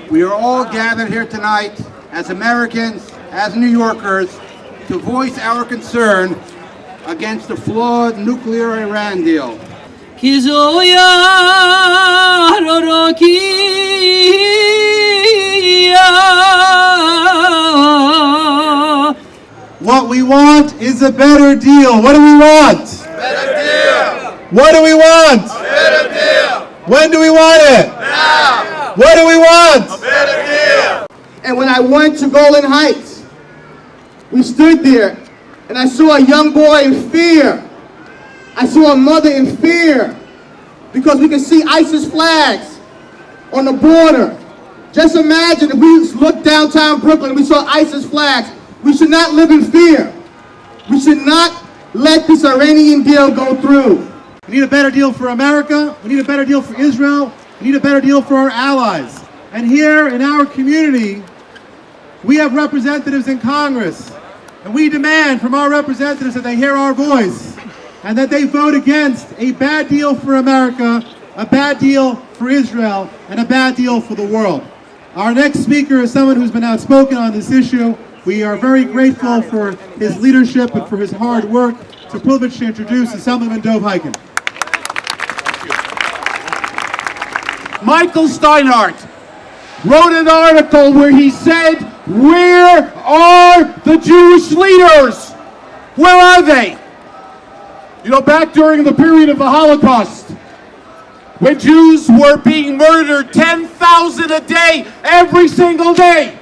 We are all gathered here tonight as Americans, as New Yorkers, to voice our concern against the flawed nuclear Iran deal. What we want is a better deal. What do we want? Better deal. What do we want? A better deal. When do we want it? Now. What do we want? A better deal. And when I went to Golden Heights, we stood there and I saw a young boy in fear. I saw a mother in fear because we could see ISIS flags on the border. Just imagine if we looked downtown Brooklyn and we saw ISIS flags. We should not live in fear. We should not let this Iranian deal go through. We need a better deal for America. We need a better deal for Israel. We need a better deal for our allies. And here in our community, we have representatives in Congress. And we demand from our representatives that they hear our voice and that they vote against a bad deal for America, a bad deal for Israel, and a bad deal for the world. Our next speaker is someone who's been outspoken on this issue. We are very grateful for his leadership and for his hard work. It's a privilege to introduce Assemblyman Dov Hikind. Michael Steinhardt wrote an article where he said, "Where are the Jewish leaders? Where are they?" You know, back during the period of the Holocaust, when Jews were being murdered 10,000 a day, every single day,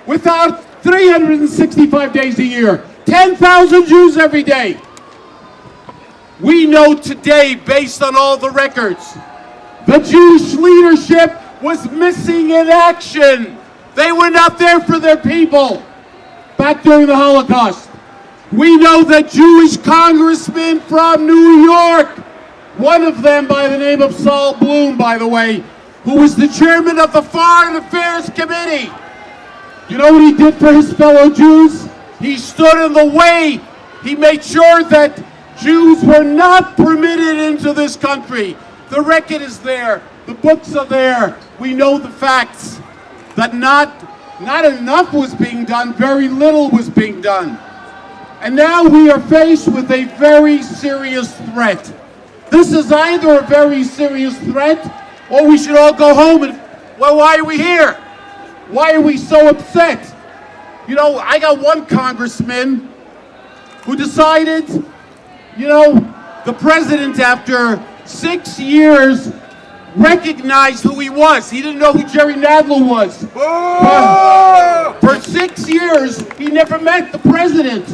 without 365 days a year, 10,000 Jews every day. We know today, based on all the records, the Jewish leadership was missing in action. They were not there for their people back during the Holocaust. We know that Jewish congressmen from New York, one of them by the name of Saul Bloom, by the way, who was the chairman of the Foreign Affairs Committee. You know what he did for his fellow Jews? He stood in the way. He made sure that Jews were not permitted into this country. The record is there. The books are there. We know the facts. That not enough was being done. Very little was being done. And now we are faced with a very serious threat. This is either a very serious threat or we should all go home and, well, why are we here? Why are we so upset? You know, I got one congressman who decided, you know, the president after 6 years recognized who he was. He didn't know who Jerry Nadler was. For 6 years, he never met the president.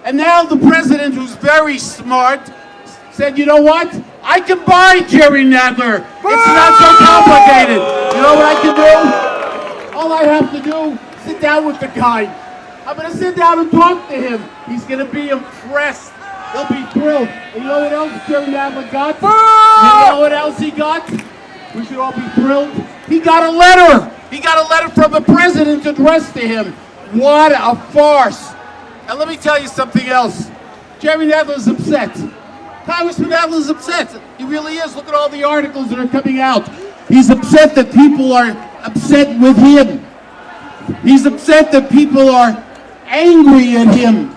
And now the president, who's very smart, said, you know what? I can buy Jerry Nadler. It's not so complicated. You know what I can do? All I have to do, sit down with the guy. I'm going to sit down and talk to him. He's going to be impressed. He'll be thrilled. And you know what else Jerry Nadler got? You know what else he got? We should all be thrilled. He got a letter. He got a letter from the president addressed to him. What a farce. And let me tell you something else. Jerry Nadler's upset. Congressman Nadler's upset. He really is. Look at all the articles that are coming out. He's upset that people are upset with him. He's upset that people are angry at him.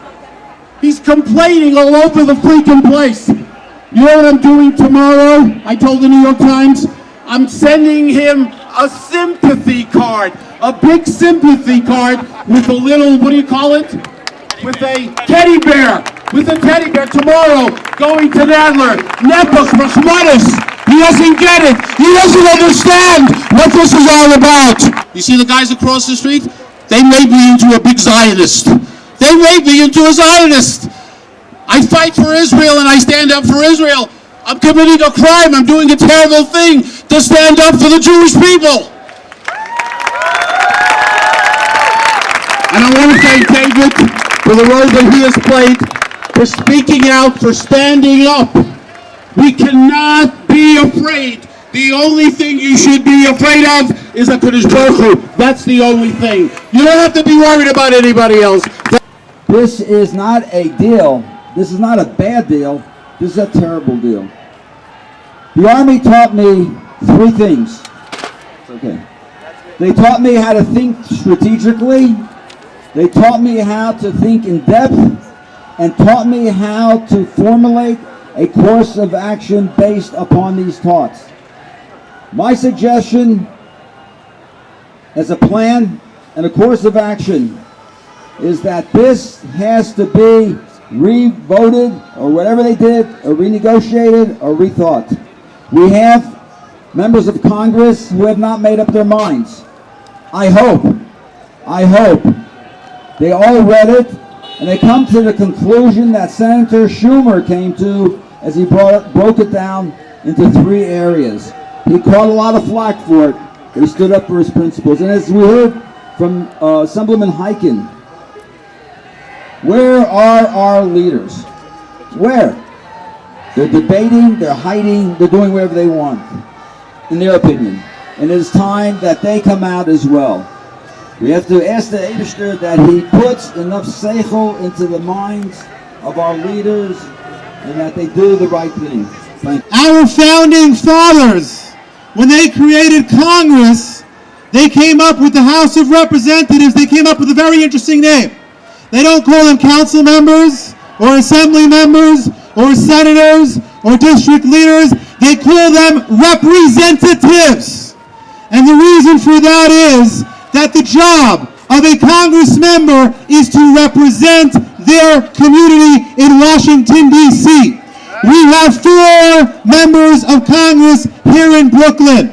He's complaining all over the freaking place. You know what I'm doing tomorrow? I told the New York Times, I'm sending him a sympathy card, a big sympathy card with a little, what do you call it? With a teddy bear. With a teddy bear tomorrow going to Nadler. Nepos, Rachmanis. He doesn't get it. He doesn't understand what this is all about. You see the guys across the street? They made me into a big Zionist. They made me into a Zionist. I fight for Israel and I stand up for Israel. I'm committing a crime. I'm doing a terrible thing to stand up for the Jewish people. And I want to thank David for the role that he has played, for speaking out, for standing up. We cannot be afraid. The only thing you should be afraid of is HaKadosh Baruch Hu. That's the only thing. You don't have to be worried about anybody else. This is not a deal. This is not a bad deal. This is a terrible deal. The Army taught me three things. It's okay. They taught me how to think strategically. They taught me how to think in depth and taught me how to formulate a course of action based upon these thoughts. My suggestion as a plan and a course of action is that this has to be re-voted or whatever they did, or renegotiated or rethought. We have members of Congress who have not made up their minds. I hope they all read it and they come to the conclusion that Senator Schumer came to as he broke it down into 3 areas. He caught a lot of flack for it, but he stood up for his principles. And as we heard from Assemblyman Hyken, where are our leaders? Where? They're debating, they're hiding, they're doing whatever they want, in their opinion. And it is time that they come out as well. We have to ask the Eibishter that he puts enough seichel into the minds of our leaders and that they do the right thing. Thank you. Our founding fathers, when they created Congress, they came up with the House of Representatives. They came up with a very interesting name. They don't call them council members or assembly members or senators or district leaders. They call them representatives. And the reason for that is that the job of a Congress member is to represent their community in Washington, D.C. We have 4 members of Congress here in Brooklyn.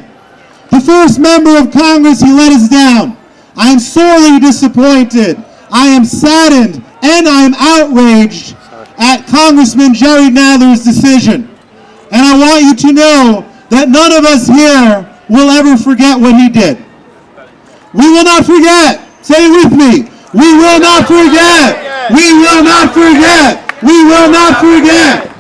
The first member of Congress, he let us down. I am sorely disappointed. I am saddened and I am outraged at Congressman Jerry Nadler's decision. And I want you to know that none of us here will ever forget what he did. We will not forget. Say it with me. We will not forget. We will not forget. We will not forget.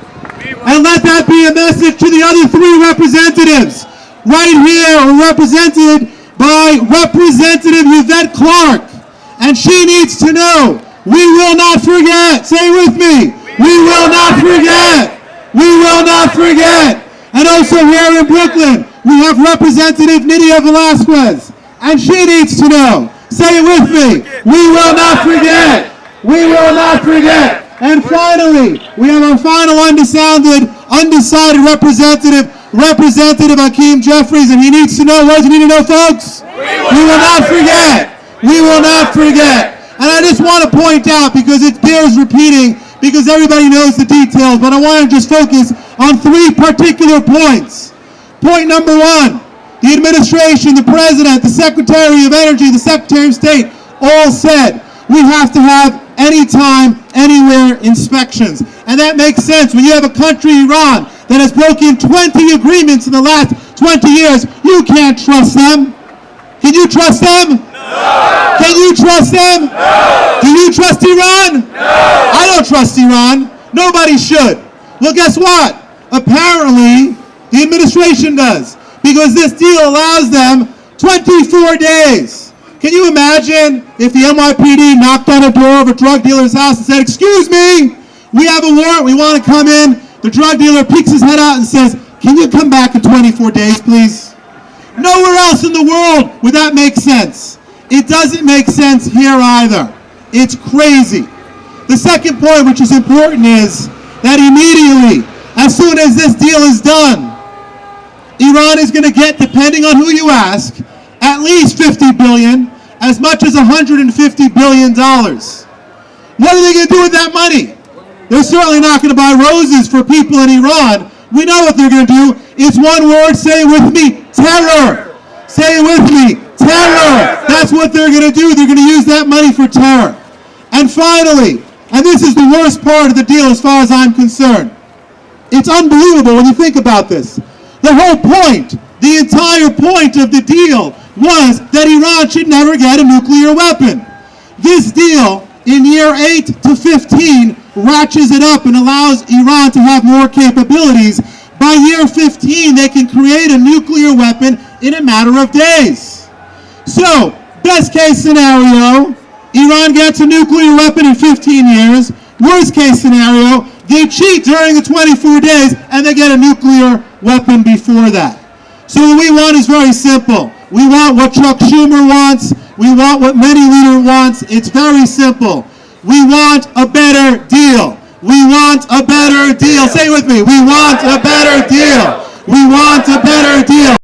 And let that be a message to the other 3 representatives. Right here are represented by Representative Yvette Clark. And she needs to know, we will not forget. Say it with me. We will not forget. We will not forget. And also here in Brooklyn, we have Representative Nydia Velasquez. And she needs to know. Say it with me. We will not forget. We will not forget. And finally, we have our final undecided representative, Representative Hakeem Jeffries, and he needs to know. What does he need to know, folks? We will not forget. We will not forget. And I just want to point out, because it bears repeating, because everybody knows the details, but I want to just focus on 3 particular points. Point number 1, the administration, the president, the Secretary of Energy, the Secretary of State, all said we have to have anytime, anywhere inspections. And that makes sense. When you have a country, Iran, that has broken 20 agreements in the last 20 years, you can't trust them. Can you trust them? No. Can you trust them? No. Do you trust Iran? No. I don't trust Iran. Nobody should. Well, guess what? Apparently, the administration does. Because this deal allows them 24 days. Can you imagine if the NYPD knocked on a door of a drug dealer's house and said, "Excuse me, we have a warrant, we want to come in." The drug dealer peeks his head out and says, "Can you come back in 24 days, please?" Nowhere else in the world would that make sense. It doesn't make sense here either. It's crazy. The second point, which is important, is that immediately, as soon as this deal is done, Iran is going to get, depending on who you ask, at least $50 billion, as much as $150 billion. What are they going to do with that money? They're certainly not going to buy roses for people in Iran. We know what they're going to do. It's one word, say it with me, terror. Say it with me, terror. That's what they're going to do. They're going to use that money for terror. And finally, and this is the worst part of the deal as far as I'm concerned, it's unbelievable when you think about this. The whole point, the entire point of the deal was that Iran should never get a nuclear weapon. This deal, in year 8 to 15, ratchets it up and allows Iran to have more capabilities. By year 15, they can create a nuclear weapon in a matter of days. So, best case scenario, Iran gets a nuclear weapon in 15 years. Worst case scenario, they cheat during the 24 days and they get a nuclear weapon before that. So what we want is very simple. We want what Chuck Schumer wants. We want what many leaders wants. It's very simple. We want a better deal. We want a better deal. Say it with me. We want a better deal. We want a better deal.